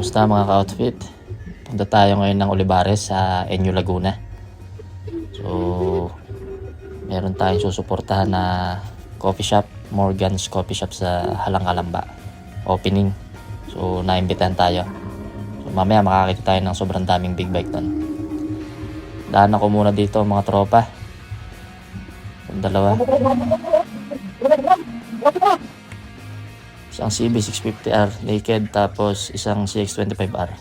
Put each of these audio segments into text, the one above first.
Kumusta mga ka-outfit? Punta tayo ngayon ng Olivares sa Enyo, Laguna. So, meron tayong susuportahan na coffee shop, Morgan's Coffee Shop sa Halangkalamba. Opening. So, naimbitahan tayo. So, mamaya makakita tayo ng sobrang daming big bike doon. Daan ako muna dito mga tropa. Yung dalawa. Isang CB650R naked, tapos isang CX25R.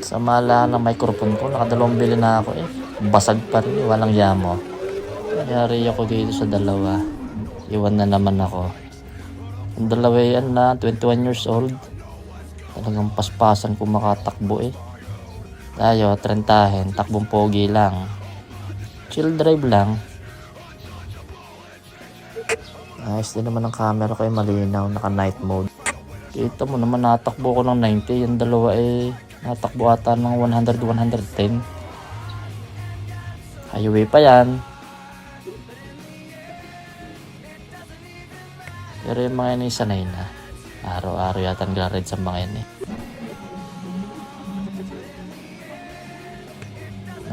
Sa mala ng microphone ko, nakadalawang bili na ako basag pa rin, walang yamo. Nangyari ako dito sa dalawa, iwan na naman ako. Yung dalawa yan na 21 years old, talagang paspasan kung makatakbo tayo, trentahin, takbong pogi lang, chill drive lang. Ayos din naman ang camera ko, malinaw, naka night mode. Kita mo naman natakbo ko ng 90, yung dalawa natakbo ata ng 100-110. Highway pa yan. Pero yung mga yan sanay na. Araw-araw yata nag-ride sa mga yan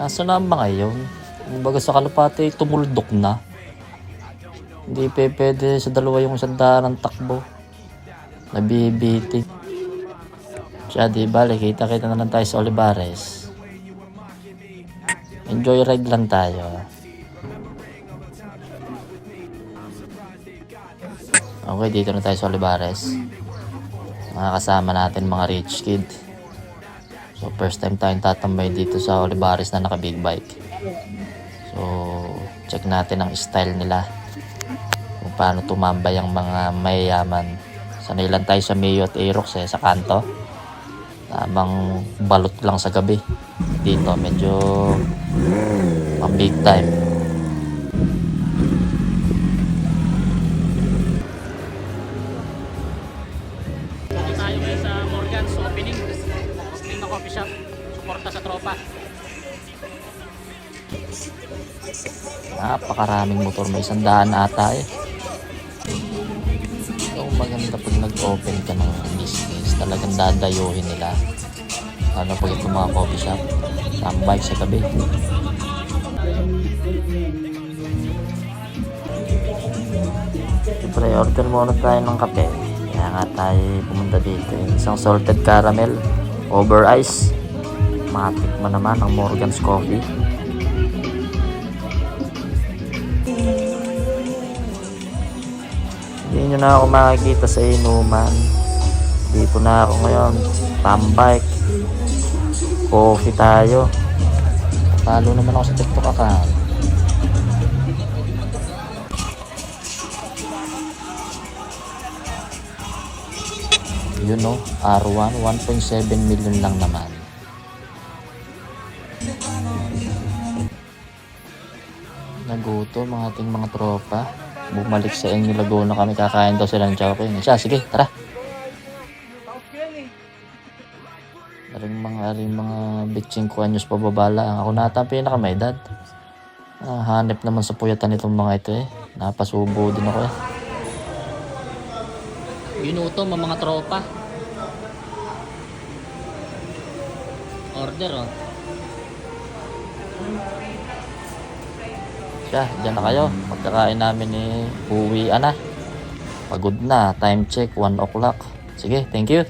Nasa na ang mga yun? Kumbaga sa kalapate, tumuldok na. Hindi pwede sa dalawa yung sandaan ng takbo. Nabibitin. Siya, di bale, kita-kita na lang tayo sa Olivares. Enjoy ride lang tayo. Okay, dito na tayo sa Olivares. Mga kasama natin mga rich kid. So, first time tayong tatambay dito sa Olivares na naka big bike. So, check natin ang style nila. Kung paano tumambay ang mga mayayaman. Sanay lang tayo sa Mio at Aerox sa kanto. Tamang balot lang sa gabi. Dito medyo pang big time. Dito tayo ngayon sa Morgan's opening na coffee shop. Suporta sa tropa. Napakaraming motor, may 100 ata So maganda pag nag-open ka ng business, talagang dadayuhin nila. Ano pag itong mga coffee shop, tambay sa gabi. Siyempre, order muna tayo ng kape. Kaya nga tayo pumunta dito. Isang salted caramel, over ice. Matikman naman ang Morgan's Coffee. Hindi nyo na ako makikita sa inuman. Dito na ako ngayon. Tambike. Coffee tayo. Talo naman ako sa TikTok account. Yun o, R1, 1.7 million lang naman. Nagutom ang ating mga tropa. Bumalik sa Enyo, Laguna kami, kakain daw sila ng chowking. Siya, sige, tara. Aring mga bitching kuanyos pababala. Ako nata ang pinaka may edad. Hanip naman sa puyatan itong mga ito Napasubo din ako Ginutom ang mga tropa. Order Siya, dyan na kayo. Pagkakain namin uwi na. Pagod na. Time check, 1 o'clock. Sige, thank you.